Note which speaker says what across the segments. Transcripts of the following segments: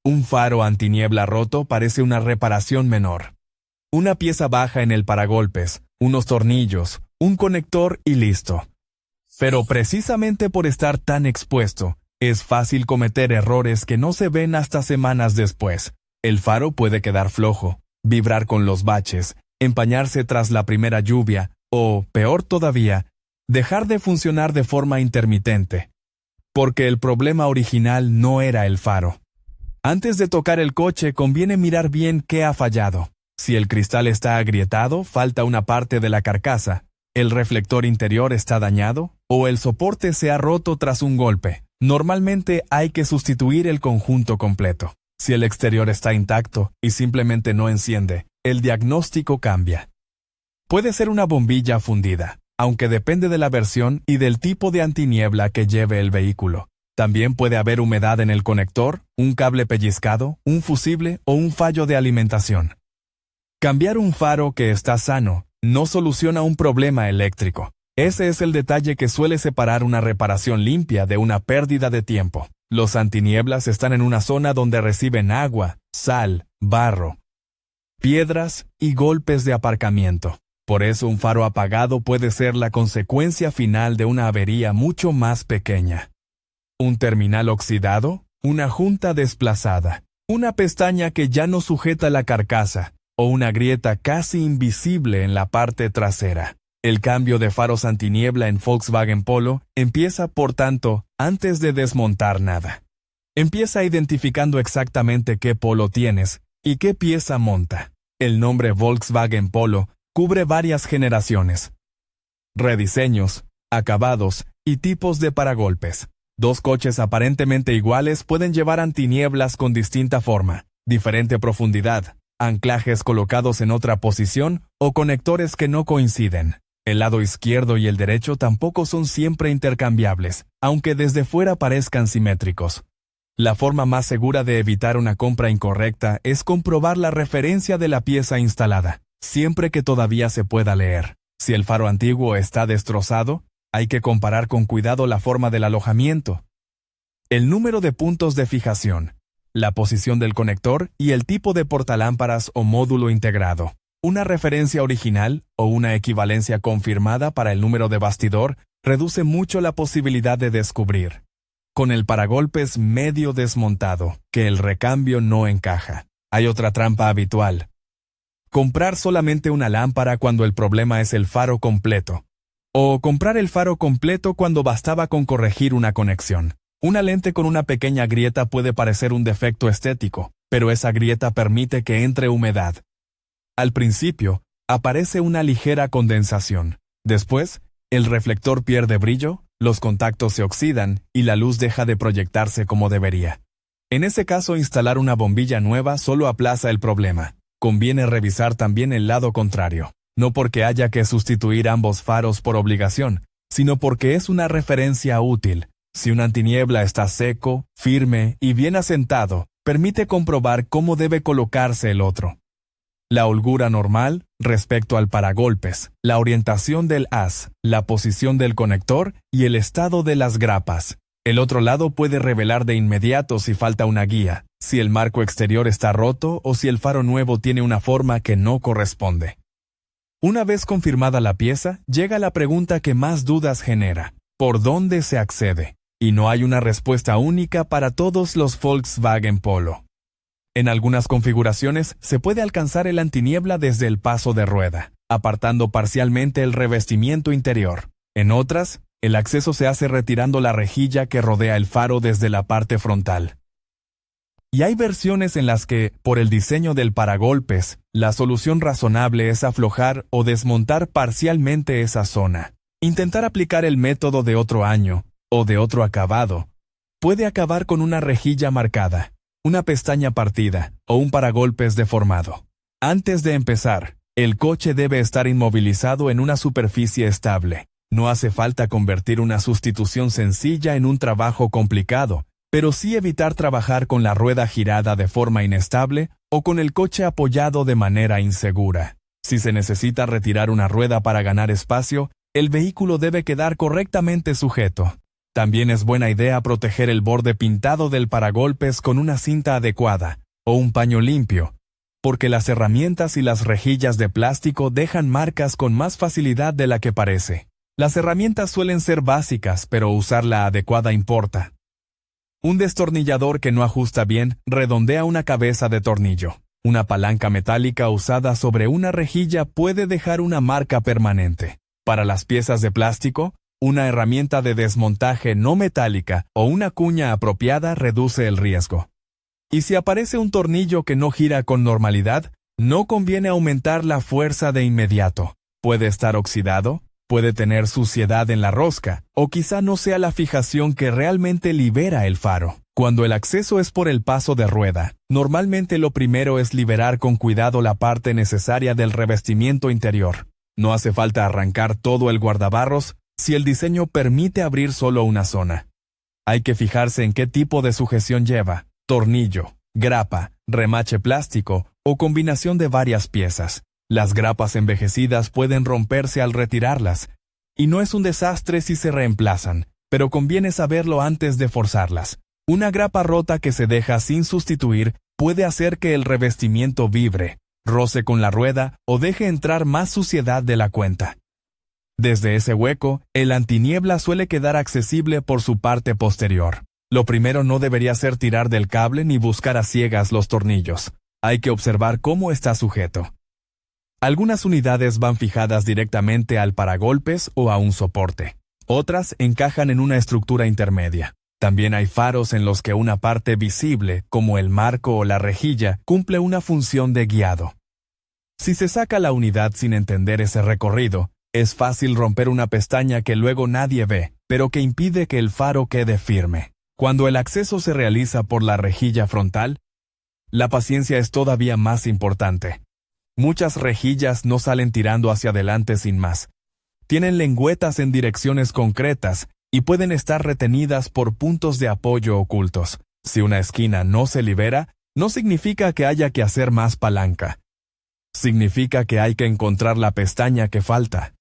Speaker 1: Un faro antiniebla roto parece una reparación menor. Una pieza baja en el paragolpes, unos tornillos, un conector y listo. Pero precisamente por estar tan expuesto, es fácil cometer errores que no se ven hasta semanas después. El faro puede quedar flojo, vibrar con los baches, empañarse tras la primera lluvia, o, peor todavía, dejar de funcionar de forma intermitente. Porque el problema original no era el faro. Antes de tocar el coche conviene mirar bien qué ha fallado. Si el cristal está agrietado, falta una parte de la carcasa, el reflector interior está dañado, o el soporte se ha roto tras un golpe. Normalmente hay que sustituir el conjunto completo. Si el exterior está intacto y simplemente no enciende, el diagnóstico cambia. Puede ser una bombilla fundida, aunque depende de la versión y del tipo de antiniebla que lleve el vehículo. También puede haber humedad en el conector, un cable pellizcado, un fusible o un fallo de alimentación. Cambiar un faro que está sano no soluciona un problema eléctrico. Ese es el detalle que suele separar una reparación limpia de una pérdida de tiempo. Los antinieblas están en una zona donde reciben agua, sal, barro, piedras y golpes de aparcamiento. Por eso un faro apagado puede ser la consecuencia final de una avería mucho más pequeña. Un terminal oxidado, una junta desplazada, una pestaña que ya no sujeta la carcasa, o una grieta casi invisible en la parte trasera. El cambio de faros antiniebla en Volkswagen Polo empieza, por tanto, antes de desmontar nada. Empieza identificando exactamente qué Polo tienes y qué pieza monta. El nombre Volkswagen Polo cubre varias generaciones, rediseños, acabados y tipos de paragolpes. Dos coches aparentemente iguales pueden llevar antinieblas con distinta forma, diferente profundidad, anclajes colocados en otra posición o conectores que no coinciden. El lado izquierdo y el derecho tampoco son siempre intercambiables, aunque desde fuera parezcan simétricos. La forma más segura de evitar una compra incorrecta es comprobar la referencia de la pieza instalada, siempre que todavía se pueda leer. Si el faro antiguo está destrozado, hay que comparar con cuidado la forma del alojamiento, el número de puntos de fijación, la posición del conector y el tipo de portalámparas o módulo integrado. Una referencia original o una equivalencia confirmada para el número de bastidor reduce mucho la posibilidad de descubrir, con el paragolpes medio desmontado, que el recambio no encaja. Hay otra trampa habitual: comprar solamente una lámpara cuando el problema es el faro completo. O comprar el faro completo cuando bastaba con corregir una conexión. Una lente con una pequeña grieta puede parecer un defecto estético, pero esa grieta permite que entre humedad. Al principio, aparece una ligera condensación. Después, el reflector pierde brillo, los contactos se oxidan y la luz deja de proyectarse como debería. En ese caso, instalar una bombilla nueva solo aplaza el problema. Conviene revisar también el lado contrario. No porque haya que sustituir ambos faros por obligación, sino porque es una referencia útil. Si un antiniebla está seco, firme y bien asentado, permite comprobar cómo debe colocarse el otro. La holgura normal respecto al paragolpes, la orientación del haz, la posición del conector y el estado de las grapas. El otro lado puede revelar de inmediato si falta una guía, si el marco exterior está roto o si el faro nuevo tiene una forma que no corresponde. Una vez confirmada la pieza, llega la pregunta que más dudas genera: ¿por dónde se accede? Y no hay una respuesta única para todos los Volkswagen Polo. En algunas configuraciones se puede alcanzar el antiniebla desde el paso de rueda, apartando parcialmente el revestimiento interior. En otras, el acceso se hace retirando la rejilla que rodea el faro desde la parte frontal. Y hay versiones en las que, por el diseño del paragolpes, la solución razonable es aflojar o desmontar parcialmente esa zona. Intentar aplicar el método de otro año, o de otro acabado, puede acabar con una rejilla marcada, una pestaña partida, o un paragolpes deformado. Antes de empezar, el coche debe estar inmovilizado en una superficie estable. No hace falta convertir una sustitución sencilla en un trabajo complicado, pero sí evitar trabajar con la rueda girada de forma inestable o con el coche apoyado de manera insegura. Si se necesita retirar una rueda para ganar espacio, el vehículo debe quedar correctamente sujeto. También es buena idea proteger el borde pintado del paragolpes con una cinta adecuada o un paño limpio, porque las herramientas y las rejillas de plástico dejan marcas con más facilidad de la que parece. Las herramientas suelen ser básicas, pero usar la adecuada importa. Un destornillador que no ajusta bien redondea una cabeza de tornillo. Una palanca metálica usada sobre una rejilla puede dejar una marca permanente. Para las piezas de plástico, una herramienta de desmontaje no metálica o una cuña apropiada reduce el riesgo. Y si aparece un tornillo que no gira con normalidad, no conviene aumentar la fuerza de inmediato. Puede estar oxidado, puede tener suciedad en la rosca, o quizá no sea la fijación que realmente libera el faro. Cuando el acceso es por el paso de rueda, normalmente lo primero es liberar con cuidado la parte necesaria del revestimiento interior. No hace falta arrancar todo el guardabarros si el diseño permite abrir solo una zona. Hay que fijarse en qué tipo de sujeción lleva: tornillo, grapa, remache plástico o combinación de varias piezas. Las grapas envejecidas pueden romperse al retirarlas, y no es un desastre si se reemplazan, pero conviene saberlo antes de forzarlas. Una grapa rota que se deja sin sustituir puede hacer que el revestimiento vibre, roce con la rueda o deje entrar más suciedad de la cuenta. Desde ese hueco, el antiniebla suele quedar accesible por su parte posterior. Lo primero no debería ser tirar del cable ni buscar a ciegas los tornillos. Hay que observar cómo está sujeto. Algunas unidades van fijadas directamente al paragolpes o a un soporte. Otras encajan en una estructura intermedia. También hay faros en los que una parte visible, como el marco o la rejilla, cumple una función de guiado. Si se saca la unidad sin entender ese recorrido, es fácil romper una pestaña que luego nadie ve, pero que impide que el faro quede firme. Cuando el acceso se realiza por la rejilla frontal, la paciencia es todavía más importante. Muchas rejillas no salen tirando hacia adelante sin más. Tienen lengüetas en direcciones concretas y pueden estar retenidas por puntos de apoyo ocultos. Si una esquina no se libera, no significa que haya que hacer más palanca. Significa que hay que encontrar la pestaña que falta.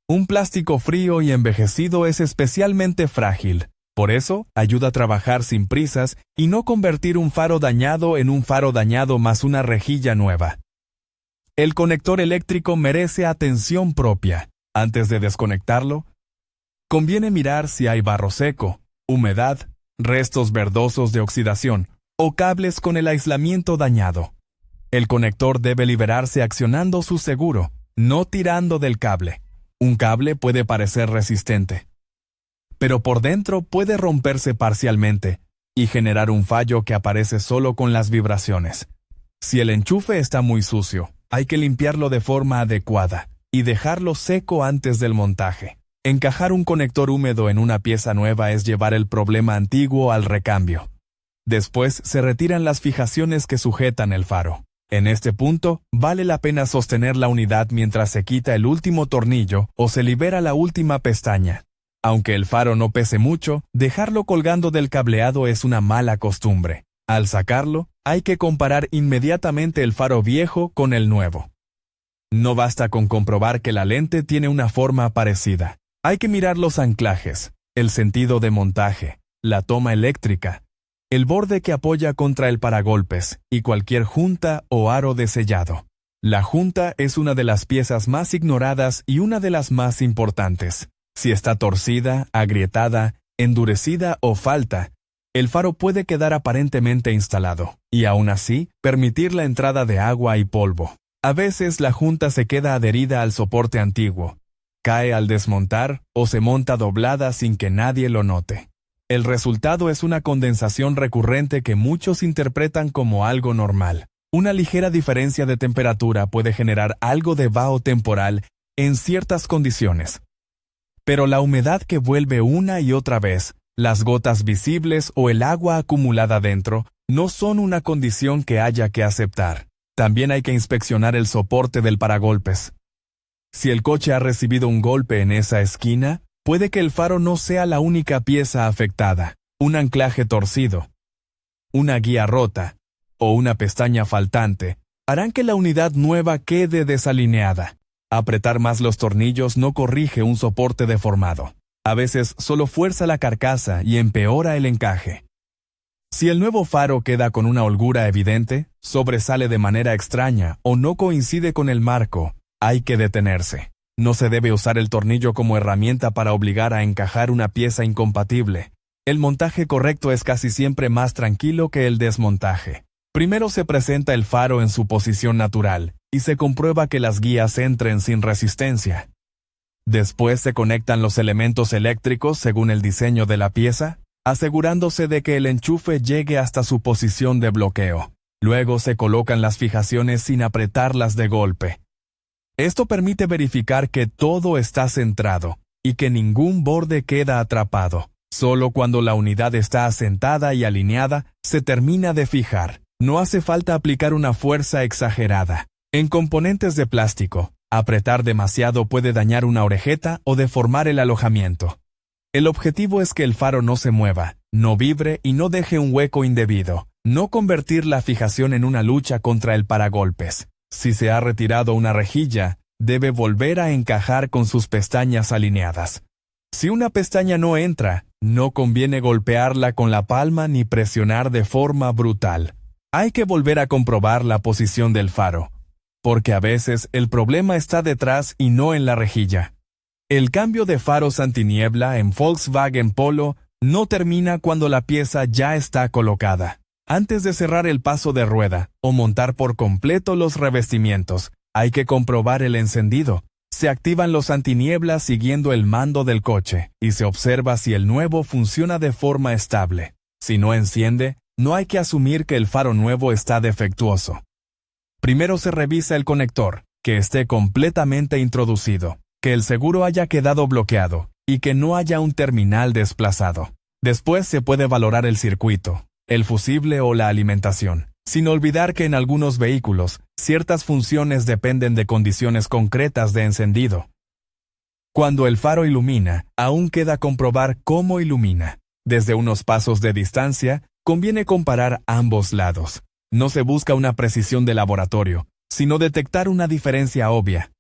Speaker 1: Un plástico frío y envejecido es especialmente frágil. Por eso, ayuda a trabajar sin prisas y no convertir un faro dañado en un faro dañado más una rejilla nueva. El conector eléctrico merece atención propia. Antes de desconectarlo, conviene mirar si hay barro seco, humedad, restos verdosos de oxidación o cables con el aislamiento dañado. El conector debe liberarse accionando su seguro, no tirando del cable. Un cable puede parecer resistente, pero por dentro puede romperse parcialmente y generar un fallo que aparece solo con las vibraciones. Si el enchufe está muy sucio, hay que limpiarlo de forma adecuada y dejarlo seco antes del montaje. Encajar un conector húmedo en una pieza nueva es llevar el problema antiguo al recambio. Después se retiran las fijaciones que sujetan el faro. En este punto, vale la pena sostener la unidad mientras se quita el último tornillo o se libera la última pestaña. Aunque el faro no pese mucho, dejarlo colgando del cableado es una mala costumbre. Al sacarlo, hay que comparar inmediatamente el faro viejo con el nuevo. No basta con comprobar que la lente tiene una forma parecida. Hay que mirar los anclajes, el sentido de montaje, la toma eléctrica, el borde que apoya contra el paragolpes y cualquier junta o aro de sellado. La junta es una de las piezas más ignoradas y una de las más importantes. Si está torcida, agrietada, endurecida o falta, el faro puede quedar aparentemente instalado, y aún así, permitir la entrada de agua y polvo. A veces la junta se queda adherida al soporte antiguo, cae al desmontar o se monta doblada sin que nadie lo note. El resultado es una condensación recurrente que muchos interpretan como algo normal. Una ligera diferencia de temperatura puede generar algo de vaho temporal en ciertas condiciones. Pero la humedad que vuelve una y otra vez, las gotas visibles o el agua acumulada dentro, no son una condición que haya que aceptar. También hay que inspeccionar el soporte del paragolpes. Si el coche ha recibido un golpe en esa esquina, puede que el faro no sea la única pieza afectada. Un anclaje torcido, una guía rota o una pestaña faltante harán que la unidad nueva quede desalineada. Apretar más los tornillos no corrige un soporte deformado. A veces solo fuerza la carcasa y empeora el encaje. Si el nuevo faro queda con una holgura evidente, sobresale de manera extraña o no coincide con el marco, hay que detenerse. No se debe usar el tornillo como herramienta para obligar a encajar una pieza incompatible. El montaje correcto es casi siempre más tranquilo que el desmontaje. Primero se presenta el faro en su posición natural y se comprueba que las guías entren sin resistencia. Después se conectan los elementos eléctricos según el diseño de la pieza, asegurándose de que el enchufe llegue hasta su posición de bloqueo. Luego se colocan las fijaciones sin apretarlas de golpe. Esto permite verificar que todo está centrado y que ningún borde queda atrapado. Solo cuando la unidad está asentada y alineada, se termina de fijar. No hace falta aplicar una fuerza exagerada. En componentes de plástico, apretar demasiado puede dañar una orejeta o deformar el alojamiento. El objetivo es que el faro no se mueva, no vibre y no deje un hueco indebido. No convertir la fijación en una lucha contra el paragolpes. Si se ha retirado una rejilla, debe volver a encajar con sus pestañas alineadas. Si una pestaña no entra, no conviene golpearla con la palma ni presionar de forma brutal. Hay que volver a comprobar la posición del faro, porque a veces el problema está detrás y no en la rejilla. El cambio de faros antiniebla en Volkswagen Polo no termina cuando la pieza ya está colocada. Antes de cerrar el paso de rueda o montar por completo los revestimientos, hay que comprobar el encendido. Se activan los antinieblas siguiendo el mando del coche y se observa si el nuevo funciona de forma estable. Si no enciende, no hay que asumir que el faro nuevo está defectuoso. Primero se revisa el conector, que esté completamente introducido, que el seguro haya quedado bloqueado y que no haya un terminal desplazado. Después se puede valorar el circuito, el fusible o la alimentación, sin olvidar que en algunos vehículos, ciertas funciones dependen de condiciones concretas de encendido. Cuando el faro ilumina, aún queda comprobar cómo ilumina. Desde unos pasos de distancia, conviene comparar ambos lados. No se busca una precisión de laboratorio, sino detectar una diferencia obvia.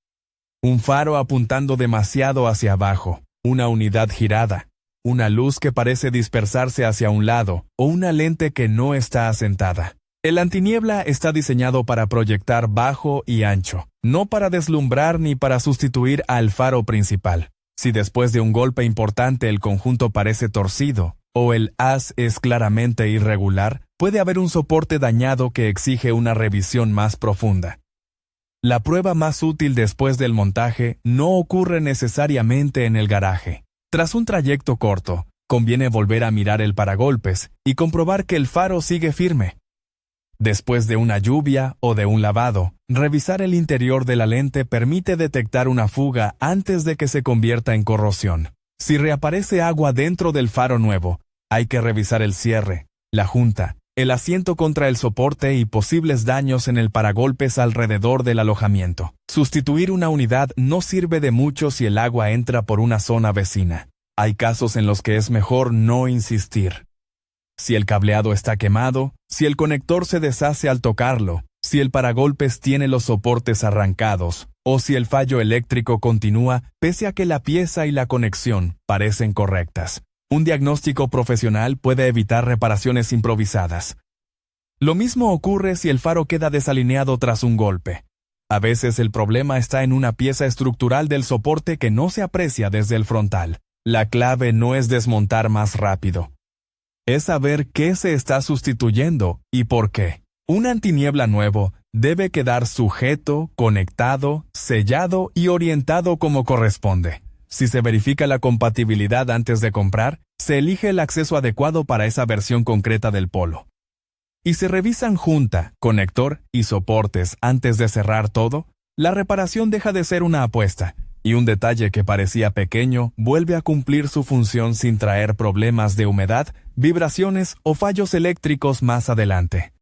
Speaker 1: Un faro apuntando demasiado hacia abajo, una unidad girada, una luz que parece dispersarse hacia un lado o una lente que no está asentada. El antiniebla está diseñado para proyectar bajo y ancho, no para deslumbrar ni para sustituir al faro principal. Si después de un golpe importante el conjunto parece torcido o el haz es claramente irregular, puede haber un soporte dañado que exige una revisión más profunda. La prueba más útil después del montaje no ocurre necesariamente en el garaje. Tras un trayecto corto, conviene volver a mirar el paragolpes y comprobar que el faro sigue firme. Después de una lluvia o de un lavado, revisar el interior de la lente permite detectar una fuga antes de que se convierta en corrosión. Si reaparece agua dentro del faro nuevo, hay que revisar el cierre, la junta, el asiento contra el soporte y posibles daños en el paragolpes alrededor del alojamiento. Sustituir una unidad no sirve de mucho si el agua entra por una zona vecina. Hay casos en los que es mejor no insistir. Si el cableado está quemado, si el conector se deshace al tocarlo, si el paragolpes tiene los soportes arrancados, o si el fallo eléctrico continúa pese a que la pieza y la conexión parecen correctas. Un diagnóstico profesional puede evitar reparaciones improvisadas. Lo mismo ocurre si el faro queda desalineado tras un golpe. A veces el problema está en una pieza estructural del soporte que no se aprecia desde el frontal. La clave no es desmontar más rápido. Es saber qué se está sustituyendo y por qué. Un antiniebla nuevo debe quedar sujeto, conectado, sellado y orientado como corresponde. Si se verifica la compatibilidad antes de comprar, se elige el acceso adecuado para esa versión concreta del Polo. Y se revisan junta, conector y soportes antes de cerrar todo, la reparación deja de ser una apuesta, y un detalle que parecía pequeño vuelve a cumplir su función sin traer problemas de humedad, vibraciones o fallos eléctricos más adelante.